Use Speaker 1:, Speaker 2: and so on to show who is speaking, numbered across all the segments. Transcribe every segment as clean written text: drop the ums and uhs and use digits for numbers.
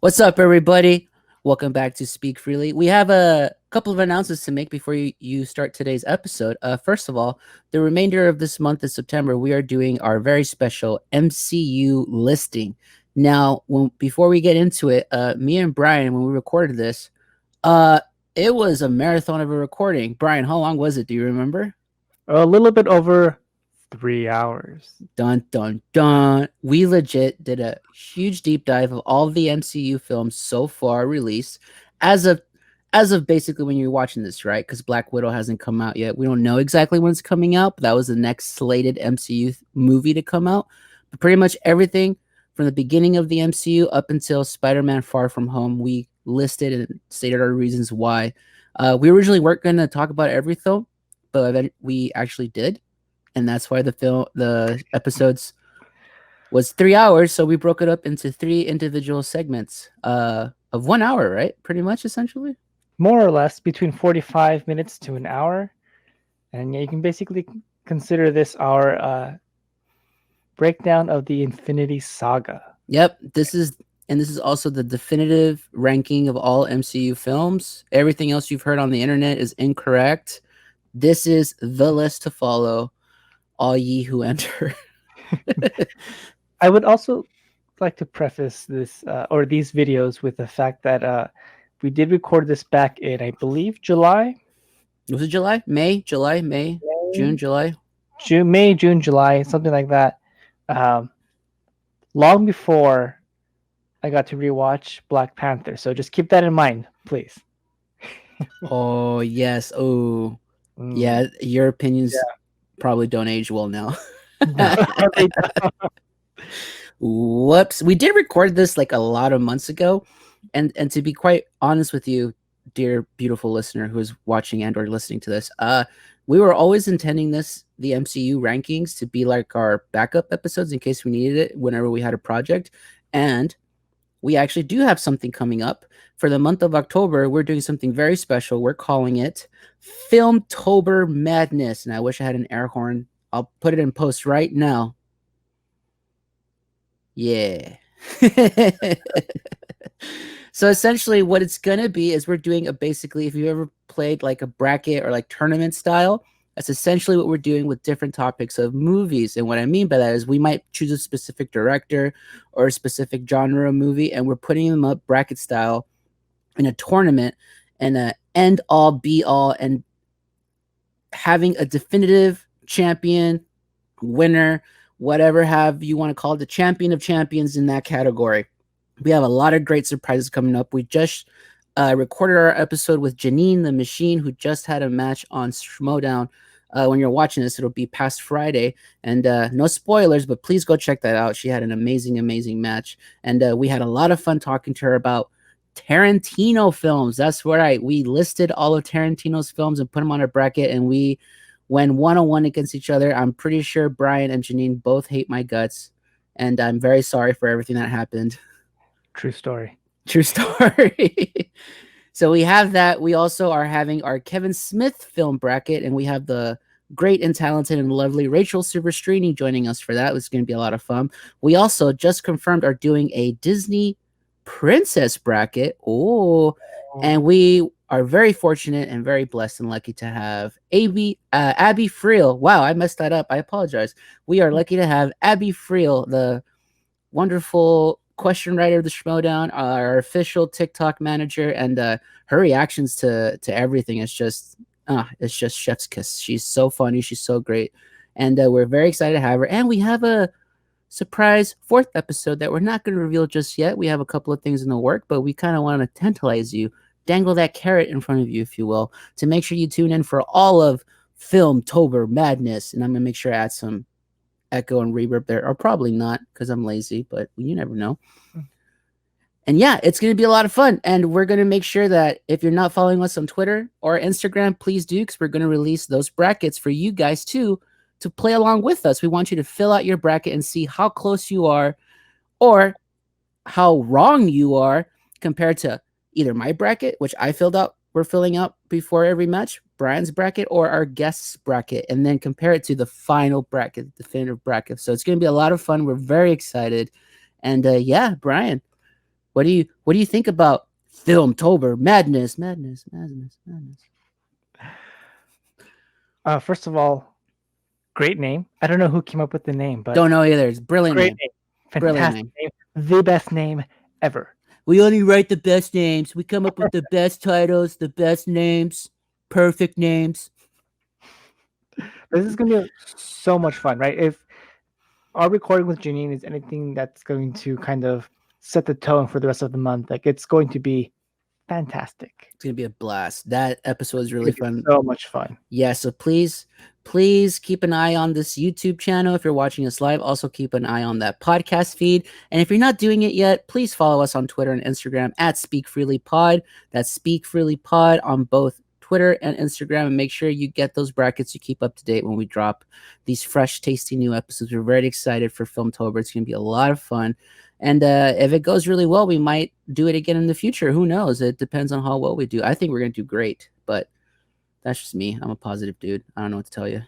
Speaker 1: What's up, everybody? Welcome back to Speak Freely. We have a couple of announcements to make before you start today's episode. First of all, the remainder of this month of September, we are doing our very special MCU listing. Now, before we get into it, me and Brian, when we recorded this, uh, it was a marathon of a recording. Brian, how long was it? Do you remember?
Speaker 2: A little bit over 3 hours.
Speaker 1: Dun dun dun. We legit did a huge deep dive of all the MCU films so far released as of basically when you're watching this, right? Because Black Widow hasn't come out yet. We don't know exactly when it's coming out, but that was the next slated MCU movie to come out. But pretty much everything from the beginning of the MCU up until Spider-Man Far From Home, we listed and stated our reasons why. We originally weren't going to talk about every film, but we actually did, and that's why the episodes was 3 hours. So we broke it up into three individual segments of 1 hour, right? Pretty much, essentially.
Speaker 2: More or less between 45 minutes to an hour. And yeah, you can basically consider this our breakdown of the Infinity Saga.
Speaker 1: Yep, this is also the definitive ranking of all MCU films. Everything else you've heard on the internet is incorrect. This is the list to follow, all ye who enter.
Speaker 2: I would also like to preface this or these videos with the fact that we did record this back in, I believe, July.
Speaker 1: Was it July? May? July? May? June? July?
Speaker 2: May, June, July, something like that. Long before I got to rewatch Black Panther. So just keep that in mind, please.
Speaker 1: Oh, yes. Oh, yeah. Your opinions probably don't age well now. Whoops. We did record this like a lot of months ago. And to be quite honest with you, dear beautiful listener who is watching and or listening to this, we were always intending the MCU rankings to be like our backup episodes in case we needed it whenever we had a project. And we actually do have something coming up for the month of October. We're doing something very special. We're calling it Filmtober Madness. And I wish I had an air horn. I'll put it in post right now. Yeah. So essentially what it's going to be is we're doing basically, if you ever played like a bracket or like tournament style, that's essentially what we're doing with different topics of movies. And what I mean by that is we might choose a specific director or a specific genre of movie, and we're putting them up bracket style in a tournament and a end all be all, and having a definitive champion, winner, whatever have you want to call it, the champion of champions in that category. We have a lot of great surprises coming up. We just recorded our episode with Jeannine, the machine, who just had a match on Schmodown. When you're watching this, it'll be past Friday. And no spoilers, but please go check that out. She had an amazing, amazing match. And we had a lot of fun talking to her about Tarantino films. That's right. We listed all of Tarantino's films and put them on a bracket, and we went 1-on-1 against each other. I'm pretty sure Brian and Jeannine both hate my guts, and I'm very sorry for everything that happened.
Speaker 2: True story.
Speaker 1: True story. So we have that. We also are having our Kevin Smith film bracket, and we have the great and talented and lovely Rachel Silvestrini joining us for that. It's going to be a lot of fun. We also just confirmed are doing a Disney princess bracket. Oh, and we are very fortunate and very blessed and lucky to have Abby Freel. Wow, I messed that up. I apologize. We are lucky to have Abby Freel, the wonderful question writer of the Schmodown, our official TikTok manager, and her reactions to everything is just chef's kiss. She's so funny, she's so great, and we're very excited to have her. And we have a surprise fourth episode that we're not going to reveal just yet. We have a couple of things in the work, but we kind of want to tantalize you, dangle that carrot in front of you, if you will, to make sure you tune in for all of Filmtober Madness. And I'm going to make sure I add some echo and reverb there, or probably not because I'm lazy, but you never know. And yeah, it's going to be a lot of fun, and we're going to make sure that if you're not following us on Twitter or Instagram, please do, because we're going to release those brackets for you guys too to play along with us. We want you to fill out your bracket and see how close you are or how wrong you are compared to either my bracket, which we're filling out before every match, Brian's bracket, or our guest's bracket, and then compare it to the final bracket, the definitive bracket. So it's going to be a lot of fun. We're very excited. And yeah, Brian, what do you think about Filmtober Madness? Madness, madness, madness.
Speaker 2: First of all, great name. I don't know who came up with the name, but
Speaker 1: Don't know either. It's brilliant
Speaker 2: great
Speaker 1: name.
Speaker 2: name.
Speaker 1: Brilliant
Speaker 2: Fantastic
Speaker 1: name.
Speaker 2: name. The best name ever.
Speaker 1: We only write the best names. We come up with the best titles, the best names, perfect names.
Speaker 2: This is going to be so much fun, right? If our recording with Jeannine is anything that's going to kind of set the tone for the rest of the month, like it's going to be fantastic.
Speaker 1: It's gonna be a blast. That episode is
Speaker 2: It's
Speaker 1: really
Speaker 2: going to be
Speaker 1: fun.
Speaker 2: so much fun.
Speaker 1: Yeah, so please keep an eye on this YouTube channel if you're watching us live. Also keep an eye on that podcast feed. And if you're not doing it yet, please follow us on Twitter and Instagram at Speak Freely Pod. That's Speak Freely Pod on both Twitter and Instagram, and make sure you get those brackets to keep up to date when we drop these fresh, tasty new episodes. We're very excited for Filmtober. It's going to be a lot of fun. And if it goes really well, we might do it again in the future. Who knows? It depends on how well we do. I think we're going to do great, but that's just me. I'm a positive dude. I don't know what to tell you.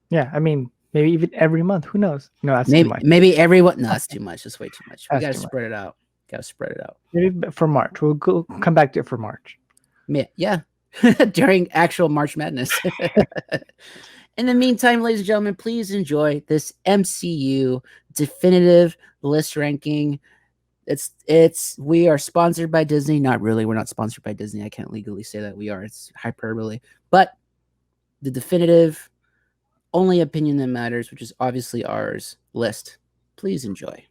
Speaker 2: Yeah, I mean, maybe even every month. Who knows? No, that's too much.
Speaker 1: Maybe everyone. No, that's too much. That's way too much. We
Speaker 2: That's
Speaker 1: gotta
Speaker 2: too much.
Speaker 1: spread it out. Gotta spread it out.
Speaker 2: Maybe for March. We'll come back to it for March.
Speaker 1: Yeah. During actual March Madness. In the meantime, ladies and gentlemen, please enjoy this MCU definitive list ranking. We are sponsored by Disney. Not really. We're not sponsored by Disney. I can't legally say that we are. It's hyperbole. But the definitive only opinion that matters, which is obviously ours, list. Please enjoy.